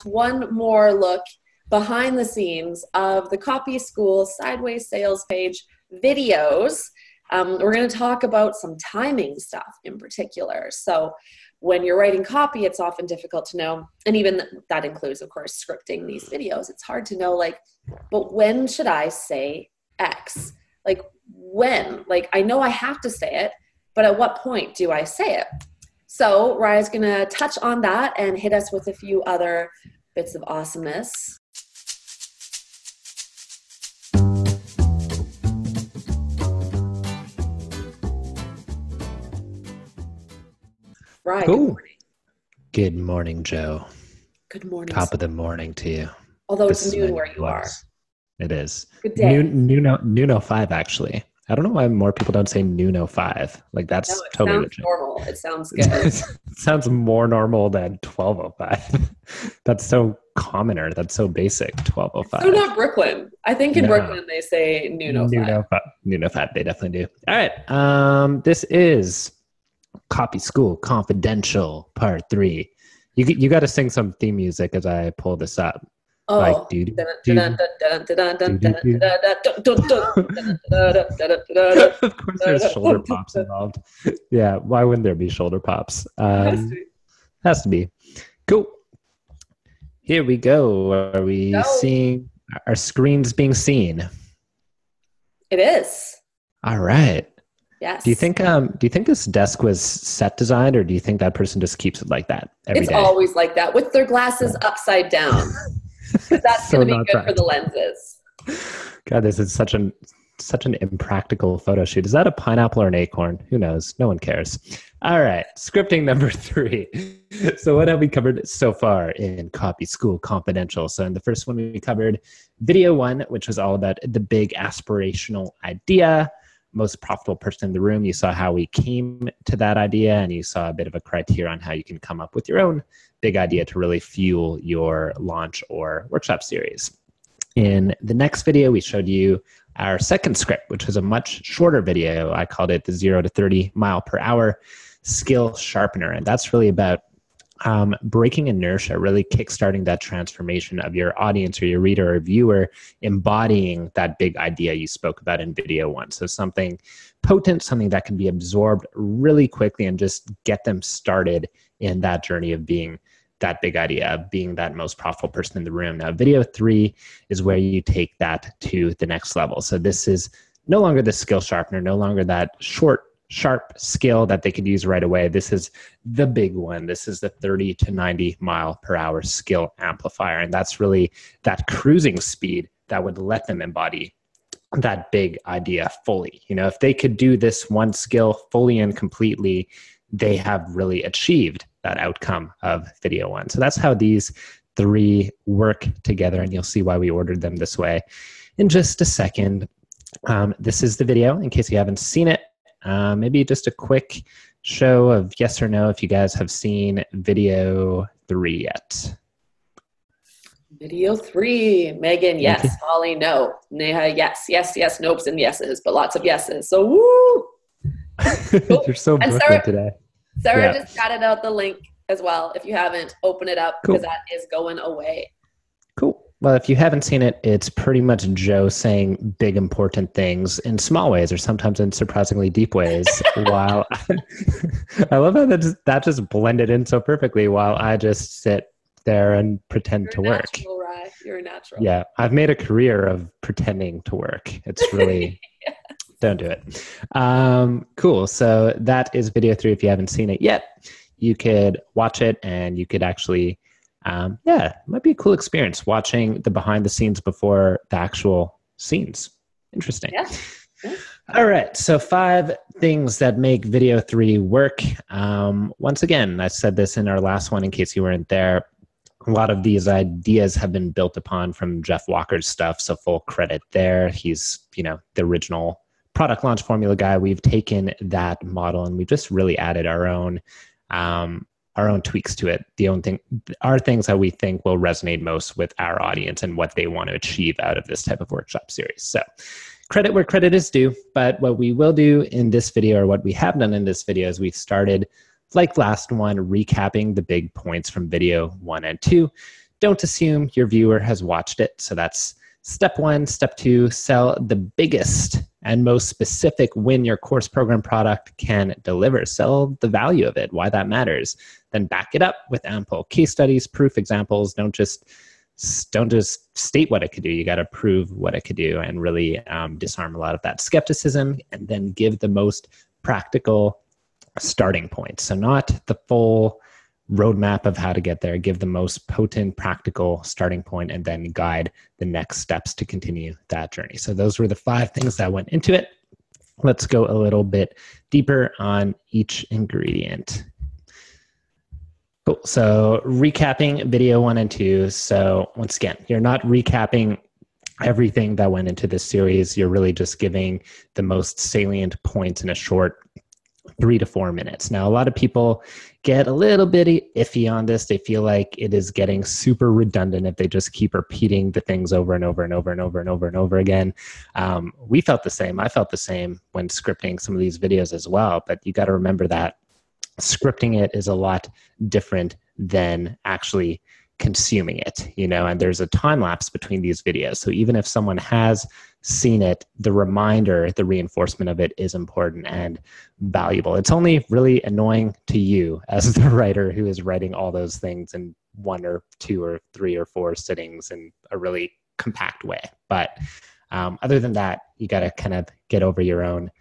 one more look behind the scenes of the Copy School Sideways Sales Page videos. We're going to talk about some timing stuff in particular. So when you're writing copy, it's often difficult to know, and even that includes, of course, scripting these videos. It's hard to know, like, but when should I say X? Like, when? Like, I know I have to say it, but at what point do I say it? So Raya's going to touch on that and hit us with a few other bits of awesomeness. Raya, cool. Good morning. Good morning, Joe. Good morning. Top of the morning to you. Although it's noon where you are. It is. Good day. Noon 05, actually. I don't know why more people don't say noon 05. Like, that's totally sounds legit. normal. It sounds good. It sounds more normal than 12:05. That's so commoner. That's so basic. 12:05. So not Brooklyn. I think in Brooklyn they say noon 05. Noon 05. They definitely do. All right. This is Copy School Confidential Part 3. You got to sing some theme music as I pull this up. Oh, like, of course there's shoulder pops involved. Yeah, why wouldn't there be shoulder pops? Has to be. Cool. Here we go. Are we seeing our screens being seen? It is. All right. Yes. Do you think this desk was set designed, or do you think that person just keeps it like that every day? It's always like that with their glasses upside down. That's So going to be good practical. for the lenses. God, this is such an impractical photo shoot. Is that a pineapple or an acorn? Who knows? No one cares. All right, scripting number 3. So what have we covered so far in Copy School Confidential? So in the first one, we covered video 1, which was all about the big aspirational idea. Most profitable person in the room. You saw how we came to that idea, and you saw a bit of a criteria on how you can come up with your own big idea to really fuel your launch or workshop series. In the next video, we showed you our second script, which was a much shorter video. I called it the 0 to 30 mile per hour skill sharpener. And that's really about breaking inertia, really kickstarting that transformation of your audience or your reader or viewer, embodying that big idea you spoke about in video 1. So something potent, something that can be absorbed really quickly and just get them started in that journey of being that big idea, of being that most profitable person in the room. Now, video 3 is where you take that to the next level. So this is no longer the skill sharpener, no longer that short, sharp skill that they could use right away. This is the big one. This is the 30 to 90 mile per hour skill amplifier. And that's really that cruising speed that would let them embody that big idea fully. You know, if they could do this one skill fully and completely, they have really achieved that outcome of video 1. So that's how these 3 work together. And you'll see why we ordered them this way in just a second. This is the video in case you haven't seen it. Maybe just a quick show of yes or no if you guys have seen video 3 yet. Video 3. Megan, yes. Okay. Holly, no. Neha, yes. Yes, yes, nopes, and yeses, but lots of yeses. So, woo! You're so And Brooklyn today. Sarah just chatted out the link as well. If you haven't, open it up because that is going away. Cool. Well, if you haven't seen it, it's pretty much Joe saying big, important things in small ways or sometimes in surprisingly deep ways. While I love how that just blended in so perfectly while I just sit there and pretend to work. Natural, Rye. You're a natural. Yeah, I've made a career of pretending to work. It's really, Yes. Don't do it. Cool. So that is video 3. If you haven't seen it yet, you could watch it and you could actually it might be a cool experience watching the behind the scenes before the actual scenes. Interesting. Yeah. All right. So 5 things that make video 3 work. Once again, I said this in our last one in case you weren't there. A lot of these ideas have been built upon from Jeff Walker's stuff. So full credit there. He's, the original product launch formula guy. We've taken that model and we've just really added our own tweaks to it. Are things that we think will resonate most with our audience and what they want to achieve out of this type of workshop series. So credit where credit is due, but what we will do in this video, or what we have done in this video, is we've started, like last one, recapping the big points from video 1 and 2 don't assume your viewer has watched it. So that's step one. Step two, sell the biggest and most specific win your course, program, product can deliver. Sell the value of it, why that matters. Then back it up with ample case studies, proof, examples. Don't just state what it could do. You got to prove what it could do and really disarm a lot of that skepticism, and then give the most practical starting point. So not the full roadmap of how to get there. Give the most potent, practical starting point, and then guide the next steps to continue that journey. So those were the 5 things that went into it. Let's go a little bit deeper on each ingredient. Cool. So recapping video 1 and 2. So once again, you're not recapping everything that went into this series. You're really just giving the most salient points in a short 3 to 4 minutes. Now, a lot of people get a little bit iffy on this. They feel like it is getting super redundant if they just keep repeating the things over and over and over and over and over and over again. We felt the same. I felt the same when scripting some of these videos as well. But you got to remember that scripting it is a lot different than actually consuming it, and there's a time lapse between these videos. So even if someone has seen it, the reminder, the reinforcement of it is important and valuable. It's only really annoying to you as the writer who is writing all those things in 1 or 2 or 3 or 4 sittings in a really compact way. But other than that, you got to kind of get over your own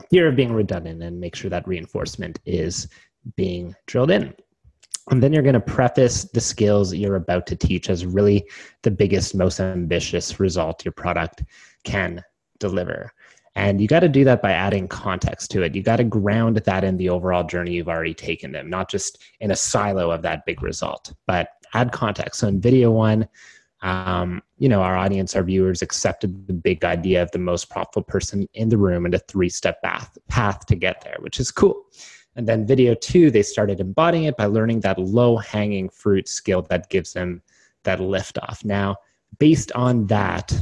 fear of being redundant and make sure that reinforcement is being drilled in. And then you're going to preface the skills you're about to teach as really the biggest, most ambitious result your product can deliver. And you got to do that by adding context to it. You got to ground that in the overall journey you've already taken them, not just in a silo of that big result, but add context. So in video 1, our audience, our viewers accepted the big idea of the most profitable person in the room and a 3-step path to get there, which is cool. And then video 2, they started embodying it by learning that low-hanging fruit skill that gives them that lift off. Now, based on those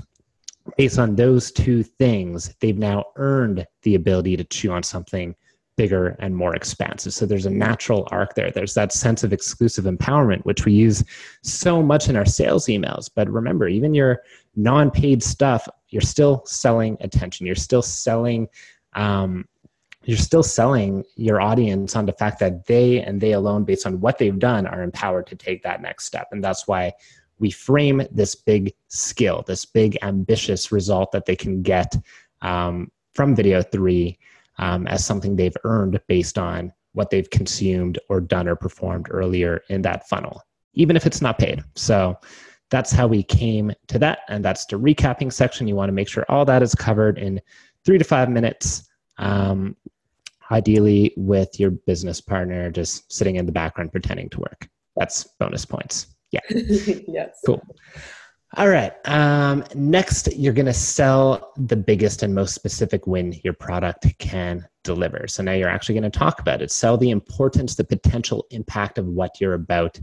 2 things, they've now earned the ability to chew on something bigger and more expansive. So there's a natural arc there. There's that sense of exclusive empowerment, which we use so much in our sales emails. But remember, even your non-paid stuff, you're still selling attention. You're still selling your audience on the fact that they and they alone, based on what they've done, are empowered to take that next step. And that's why we frame this big skill, this big ambitious result that they can get from video 3 as something they've earned based on what they've consumed or done or performed earlier in that funnel, even if it's not paid. So that's how we came to that. And that's the recapping section. You want to make sure all that is covered in 3 to 5 minutes. Ideally with your business partner just sitting in the background pretending to work. That's bonus points. Yeah. Yes. Cool. All right. Next, you're going to sell the biggest and most specific win your product can deliver. So now you're actually going to talk about it. Sell the importance, the potential impact of what you're about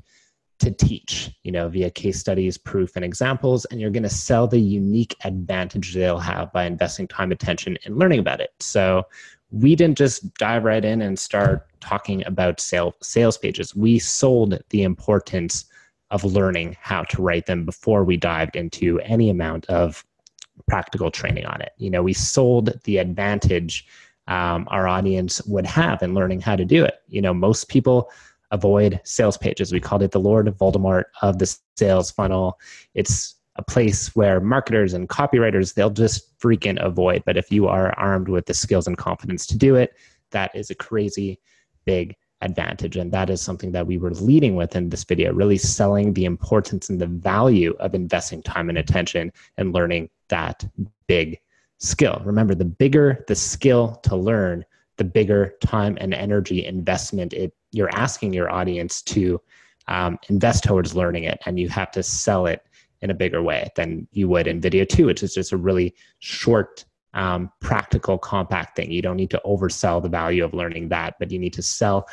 to teach, via case studies, proof, and examples. And you're going to sell the unique advantage they'll have by investing time, attention, and learning about it. So we didn't just dive right in and start talking about sales pages. We sold the importance of learning how to write them before we dived into any amount of practical training on it. We sold the advantage our audience would have in learning how to do it. Most people avoid sales pages. We called it the Lord Voldemort of the sales funnel. It's a place where marketers and copywriters, they'll just freaking avoid. But if you are armed with the skills and confidence to do it, that is a crazy big advantage. And that is something that we were leading with in this video, really selling the importance and the value of investing time and attention and learning that big skill. Remember, the bigger the skill to learn, the bigger time and energy investment you're asking your audience to invest towards learning it. And you have to sell it in a bigger way than you would in video 2, which is just a really short, practical, compact thing. You don't need to oversell the value of learning that, but you need to sell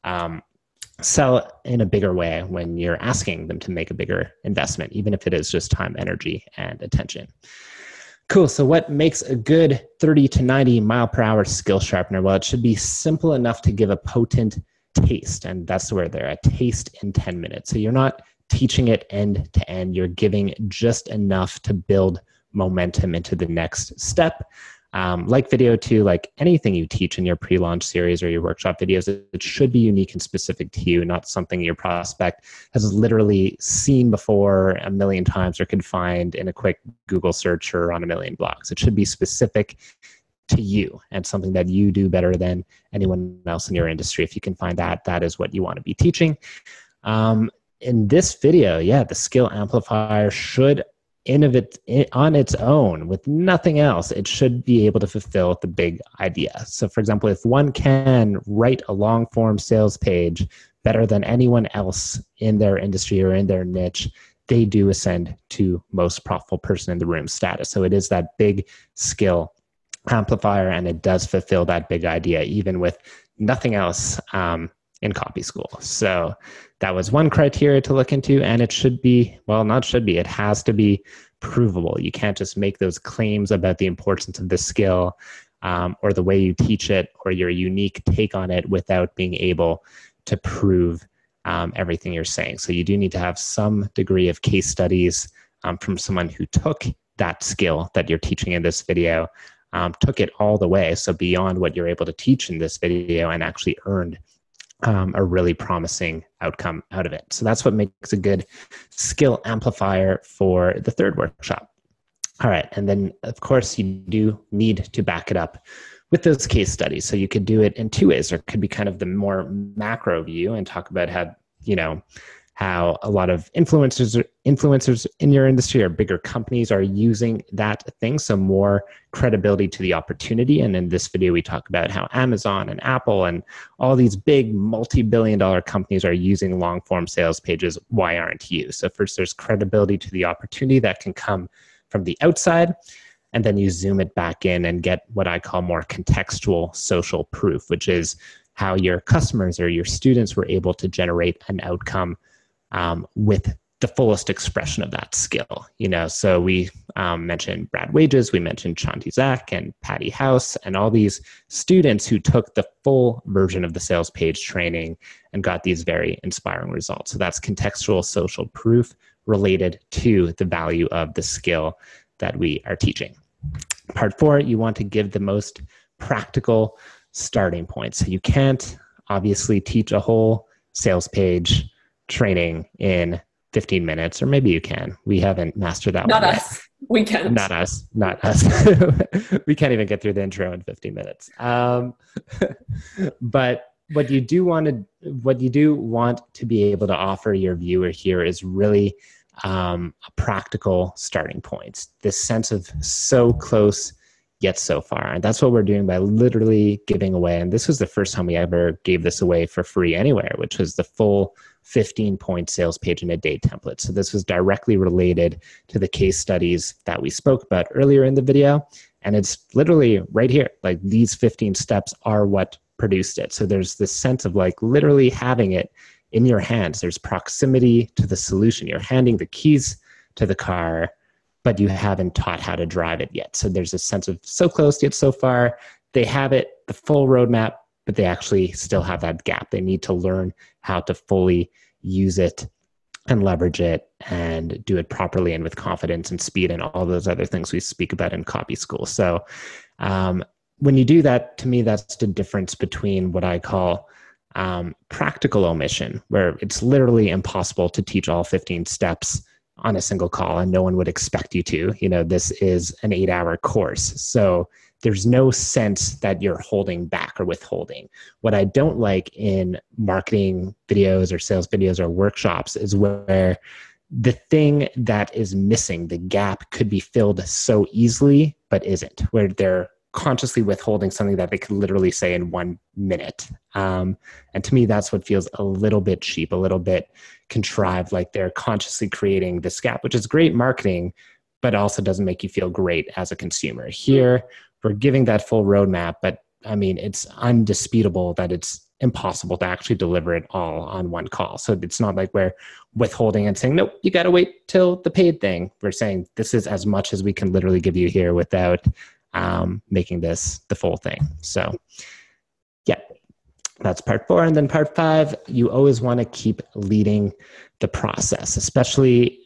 in a bigger way when you're asking them to make a bigger investment, even if it is just time, energy, and attention. Cool. So what makes a good 30 to 90 mile per hour skill sharpener? Well, it should be simple enough to give a potent taste. And that's where they're at, taste in 10 minutes. So you're not teaching it end to end. You're giving just enough to build momentum into the next step. Like video too, like anything you teach in your pre-launch series or your workshop videos, it should be unique and specific to you, not something your prospect has literally seen before a million times or could find in a quick Google search or on a million blogs. It should be specific to you and something that you do better than anyone else in your industry. If you can find that, that is what you want to be teaching. In this video, the skill amplifier should innovate on its own with nothing else. It should be able to fulfill the big idea. So for example, if one can write a long form sales page better than anyone else in their industry or in their niche, they do ascend to most profitable person in the room status. So it is that big skill amplifier, and it does fulfill that big idea even with nothing else in Copy School. So that was one criteria to look into, and it should be, well, not should be, it has to be provable. You can't just make those claims about the importance of the skill or the way you teach it or your unique take on it without being able to prove everything you're saying. So you do need to have some degree of case studies from someone who took that skill that you're teaching in this video, took it all the way, so beyond what you're able to teach in this video, and actually earned a really promising outcome out of it. So that's what makes a good skill amplifier for the third workshop. All right. And then, of course, you do need to back it up with those case studies. So you could do it in two ways. There could be kind of the more macro view and talk about how a lot of influencers in your industry or bigger companies are using that thing. So more credibility to the opportunity. And in this video, we talk about how Amazon and Apple and all these big multi-billion-dollar companies are using long-form sales pages. Why aren't you? So first, there's credibility to the opportunity that can come from the outside. And then you zoom it back in and get what I call more contextual social proof, which is how your customers or your students were able to generate an outcome with the fullest expression of that skill. So we mentioned Brad Wages, we mentioned Chanti Zak and Patty House, and all these students who took the full version of the sales page training and got these very inspiring results. So that's contextual social proof related to the value of the skill that we are teaching. Part 4, you want to give the most practical starting point. So you can't obviously teach a whole sales page training in 15 minutes, or maybe you can. We haven't mastered that one yet. Not us. We can't. Not us. We can't even get through the intro in 15 minutes. But what you do want to be able to offer your viewer here is really a practical starting point. This sense of so close yet so far. And that's what we're doing by literally giving away. And this was the first time we ever gave this away for free anywhere, which was the full 15-point sales page in a day template. So this was directly related to the case studies that we spoke about earlier in the video. And it's literally right here. Like, these 15 steps are what produced it. So there's this sense of like literally having it in your hands. There's proximity to the solution. You're handing the keys to the car, but you haven't taught how to drive it yet. So there's a sense of so close yet so far. They have it, the full roadmap, but they actually still have that gap. They need to learn how to fully use it and leverage it and do it properly and with confidence and speed and all those other things we speak about in Copy School. So when you do that, to me, that's the difference between what I call practical omission, where it's literally impossible to teach all 15 steps on a single call, and no one would expect you to. This is an 8-hour course. So there's no sense that you're holding back or withholding. What I don't like in marketing videos or sales videos or workshops is where the thing that is missing, the gap, could be filled so easily, but isn't, where they're consciously withholding something that they could literally say in 1 minute. And to me, that's what feels a little bit cheap, a little bit contrived, like they're consciously creating this gap, which is great marketing, but also doesn't make you feel great as a consumer. Here, we're giving that full roadmap, but I mean, it's undisputable that it's impossible to actually deliver it all on one call. So it's not like we're withholding and saying, nope, you got to wait till the paid thing. We're saying this is as much as we can literally give you here without making this the full thing. So yeah. That's part 4. And then part 5, you always want to keep leading the process, especially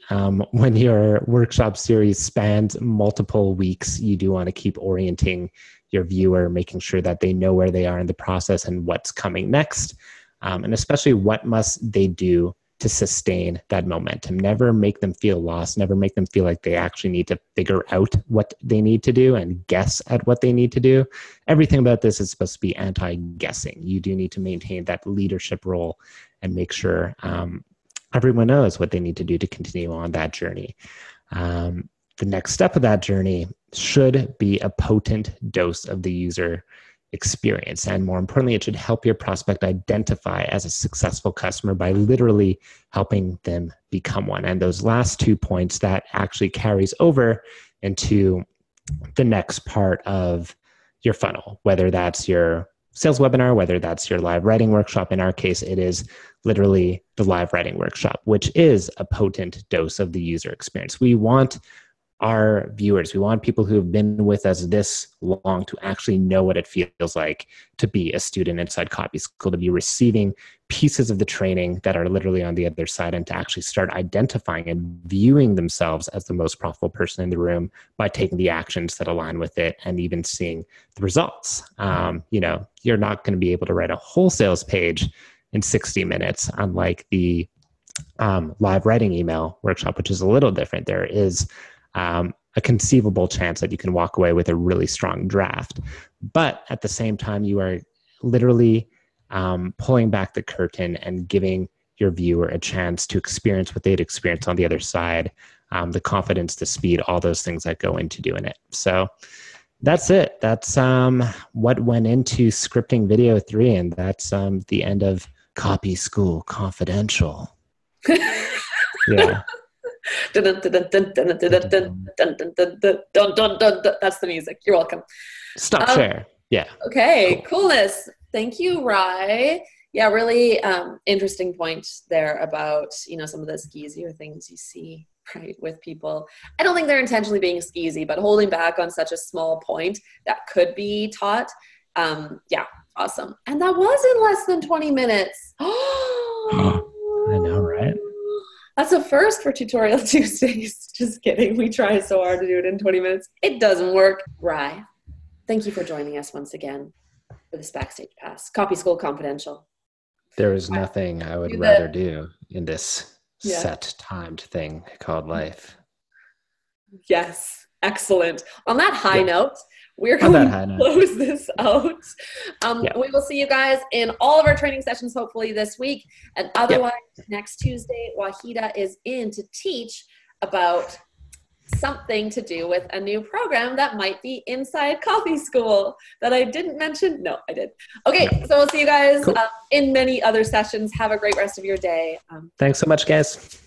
when your workshop series spans multiple weeks. You do want to keep orienting your viewer, making sure that they know where they are in the process and what's coming next. And especially what must they do to sustain that momentum. Never make them feel lost. Never make them feel like they actually need to figure out what they need to do and guess at what they need to do. Everything about this is supposed to be anti-guessing. You do need to maintain that leadership role and make sure everyone knows what they need to do to continue on that journey. The next step of that journey should be a potent dose of the user experience. And more importantly, it should help your prospect identify as a successful customer by literally helping them become one. And those last 2 points, that actually carries over into the next part of your funnel, whether that's your sales webinar, whether that's your live writing workshop. In our case, it is literally the live writing workshop, which is a potent dose of the user experience. We want our viewers, we want people who have been with us this long to actually know what it feels like to be a student inside Copy School, to be receiving pieces of the training that are literally on the other side, and to actually start identifying and viewing themselves as the most profitable person in the room by taking the actions that align with it and even seeing the results. You're not going to be able to write a whole sales page in 60 minutes, unlike the live writing email workshop, which is a little different. There is a conceivable chance that you can walk away with a really strong draft. But at the same time, you are literally pulling back the curtain and giving your viewer a chance to experience what they'd experience on the other side, the confidence, the speed, all those things that go into doing it. So that's it. That's what went into scripting video 3, and that's the end of Copy School Confidential. Yeah. That's the music. You're welcome. Stop share. Yeah. Okay. Cool. Coolness. Thank you, Rye. Yeah, really interesting point there about, some of the skeezier things you see, right, with people. I don't think they're intentionally being skeezy, but holding back on such a small point that could be taught. Yeah, awesome. And that was in less than 20 minutes. I know, right? That's a first for Tutorial Tuesdays. Just kidding. We try so hard to do it in 20 minutes. It doesn't work. Rye, thank you for joining us once again for this Backstage Pass. Copy School Confidential. There is nothing I would rather do in this set timed thing called life. Yes. Excellent. On that high note, we're going to close this out. We will see you guys in all of our training sessions, hopefully this week. And otherwise, next Tuesday, Wahida is in to teach about something to do with a new program that might be inside Copy School that I didn't mention. No, I did. Okay, so we'll see you guys in many other sessions. Have a great rest of your day. Thanks so much, guys.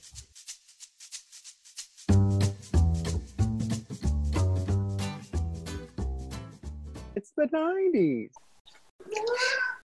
It's the 90s.